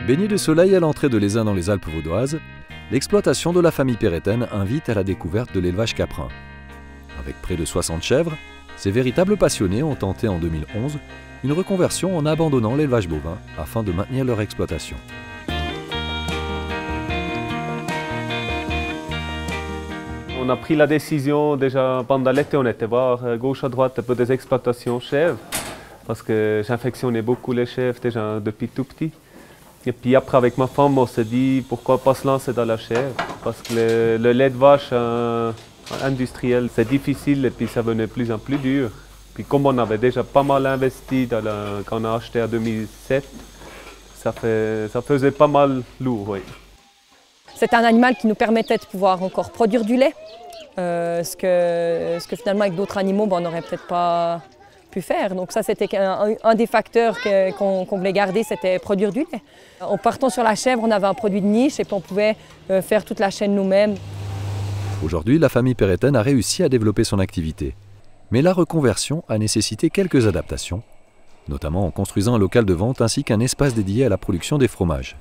Baignée de soleil à l'entrée de l'Aisin dans les Alpes vaudoises, l'exploitation de la famille Perretten invite à la découverte de l'élevage caprin. Avec près de 60 chèvres, ces véritables passionnés ont tenté en 2011 une reconversion en abandonnant l'élevage bovin afin de maintenir leur exploitation. On a pris la décision déjà pendant l'été, on était voir gauche à droite un peu des exploitations chèvres parce que j'affectionnais beaucoup les chèvres déjà depuis tout petit. Et puis après avec ma femme on s'est dit pourquoi pas se lancer dans la chèvre parce que le lait de vache industriel c'est difficile et puis ça venait de plus en plus dur. Puis comme on avait déjà pas mal investi quand on a acheté en 2007, ça faisait pas mal lourd. Oui. C'est un animal qui nous permettait de pouvoir encore produire du lait, ce que finalement avec d'autres animaux on n'aurait peut-être pas pu faire. Donc ça c'était un des facteurs qu'on voulait garder, c'était produire du lait. En partant sur la chèvre, on avait un produit de niche et puis on pouvait faire toute la chaîne nous-mêmes. Aujourd'hui, la famille Perretten a réussi à développer son activité. Mais la reconversion a nécessité quelques adaptations, notamment en construisant un local de vente ainsi qu'un espace dédié à la production des fromages.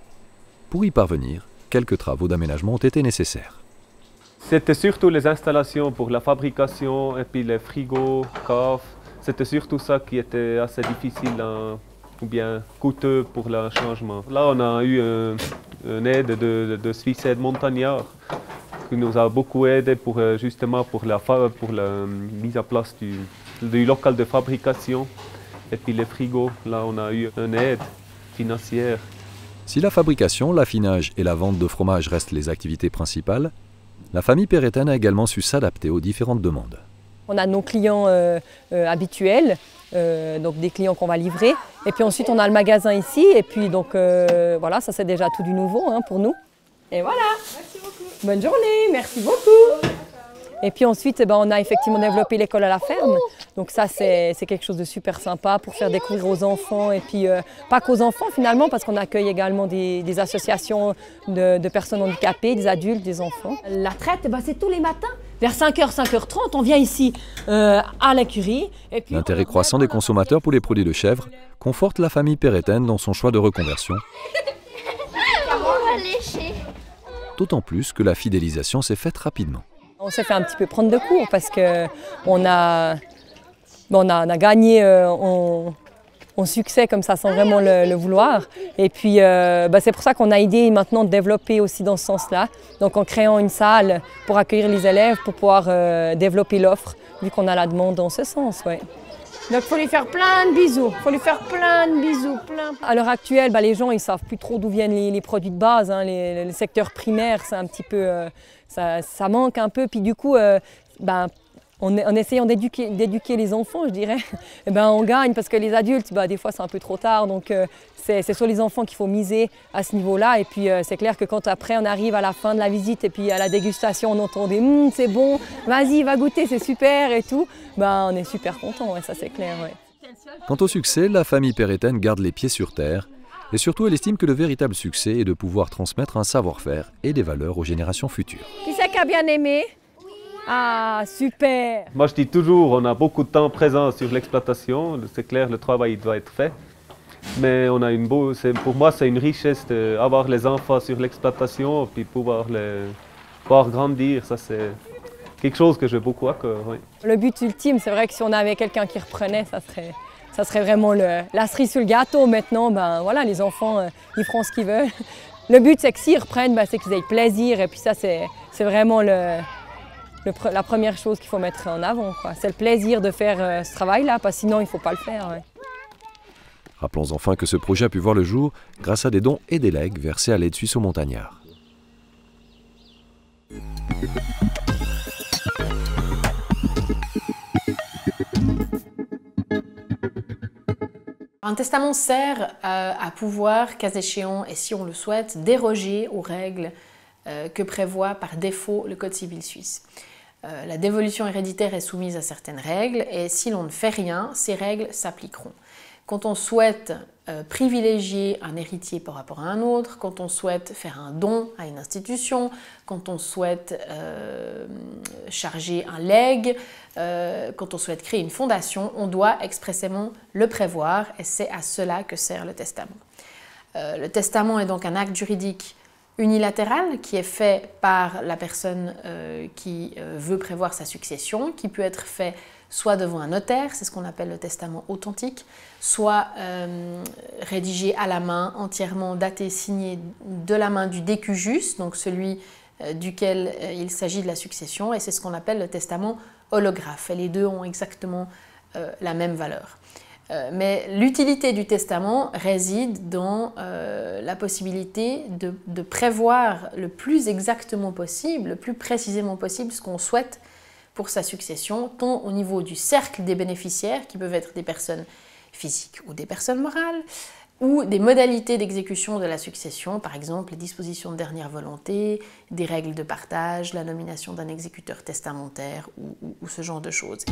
Pour y parvenir, quelques travaux d'aménagement ont été nécessaires. C'était surtout les installations pour la fabrication et puis les frigos, caves. C'était surtout ça qui était assez difficile ou bien coûteux pour le changement. Là, on a eu une aide de Suisse Aide Montagnard qui nous a beaucoup aidé justement pour la mise en place du local de fabrication et puis les frigos. Là, on a eu une aide financière. Si la fabrication, l'affinage et la vente de fromage restent les activités principales, la famille Perretten a également su s'adapter aux différentes demandes. On a nos clients habituels, donc des clients qu'on va livrer. Et puis ensuite, on a le magasin ici. Et puis donc voilà, ça c'est déjà tout du nouveau pour nous. Et voilà. Merci beaucoup. Bonne journée, merci beaucoup. Et puis ensuite, on a effectivement développé l'école à la ferme. Donc ça, c'est quelque chose de super sympa pour faire découvrir aux enfants. Et puis pas qu'aux enfants finalement, parce qu'on accueille également des associations de personnes handicapées, des adultes, des enfants. La traite, c'est tous les matins. Vers 5h, 5h30, on vient ici à l'écurie. L'intérêt croissant des consommateurs pour les produits de chèvre conforte la famille Perretten dans son choix de reconversion. D'autant plus que la fidélisation s'est faite rapidement. On s'est fait un petit peu prendre de court parce qu'on a gagné en succès comme ça sans vraiment le vouloir. Et puis c'est pour ça qu'on a idée maintenant de développer aussi dans ce sens-là. Donc en créant une salle pour accueillir les élèves, pour pouvoir développer l'offre, vu qu'on a la demande dans ce sens. Ouais. Donc il faut lui faire plein de bisous, À l'heure actuelle, les gens ils savent plus trop d'où viennent les produits de base. Les secteurs primaires, c'est un petit peu, ça manque un peu. Puis du coup, en essayant d'éduquer les enfants, je dirais, on gagne parce que les adultes, des fois c'est un peu trop tard. Donc c'est sur les enfants qu'il faut miser à ce niveau-là. Et puis c'est clair que quand après on arrive à la fin de la visite et puis à la dégustation, on entend des « c'est bon, vas-y, va goûter, c'est super » et tout, on est super content, ça c'est clair. Ouais. Quant au succès, la famille Perretten garde les pieds sur terre. Et surtout, elle estime que le véritable succès est de pouvoir transmettre un savoir-faire et des valeurs aux générations futures. Qui c'est qui a bien aimé ? Ah, super! Moi, je dis toujours, on a beaucoup de temps présent sur l'exploitation. C'est clair, le travail doit être fait. Mais on a pour moi, c'est une richesse d'avoir les enfants sur l'exploitation et pouvoir grandir. Ça, c'est quelque chose que j'ai beaucoup à cœur. Oui. Le but ultime, c'est vrai que si on avait quelqu'un qui reprenait, ça serait vraiment la cerise sur le gâteau. Maintenant, voilà, les enfants, ils feront ce qu'ils veulent. Le but, c'est que s'ils reprennent, c'est qu'ils aient plaisir. Et puis ça, c'est vraiment la première chose qu'il faut mettre en avant. C'est le plaisir de faire ce travail-là, parce que sinon, il ne faut pas le faire. Ouais. Rappelons enfin que ce projet a pu voir le jour grâce à des dons et des legs versés à l'aide suisse aux montagnards. Un testament sert à pouvoir, cas échéant, et si on le souhaite, déroger aux règles que prévoit par défaut le Code civil suisse. La dévolution héréditaire est soumise à certaines règles et si l'on ne fait rien, ces règles s'appliqueront. Quand on souhaite privilégier un héritier par rapport à un autre, quand on souhaite faire un don à une institution, quand on souhaite charger un legs, quand on souhaite créer une fondation, on doit expressément le prévoir et c'est à cela que sert le testament. Le testament est donc un acte juridique unilatéral qui est fait par la personne qui veut prévoir sa succession, qui peut être fait soit devant un notaire, c'est ce qu'on appelle le testament authentique, soit rédigé à la main, entièrement daté, signé de la main du décujus, donc celui duquel il s'agit de la succession, et c'est ce qu'on appelle le testament holographe. Et les deux ont exactement la même valeur. Mais l'utilité du testament réside dans la possibilité de prévoir le plus exactement possible, le plus précisément possible ce qu'on souhaite pour sa succession, tant au niveau du cercle des bénéficiaires, qui peuvent être des personnes physiques ou des personnes morales, ou des modalités d'exécution de la succession, par exemple les dispositions de dernière volonté, des règles de partage, la nomination d'un exécuteur testamentaire ou ce genre de choses.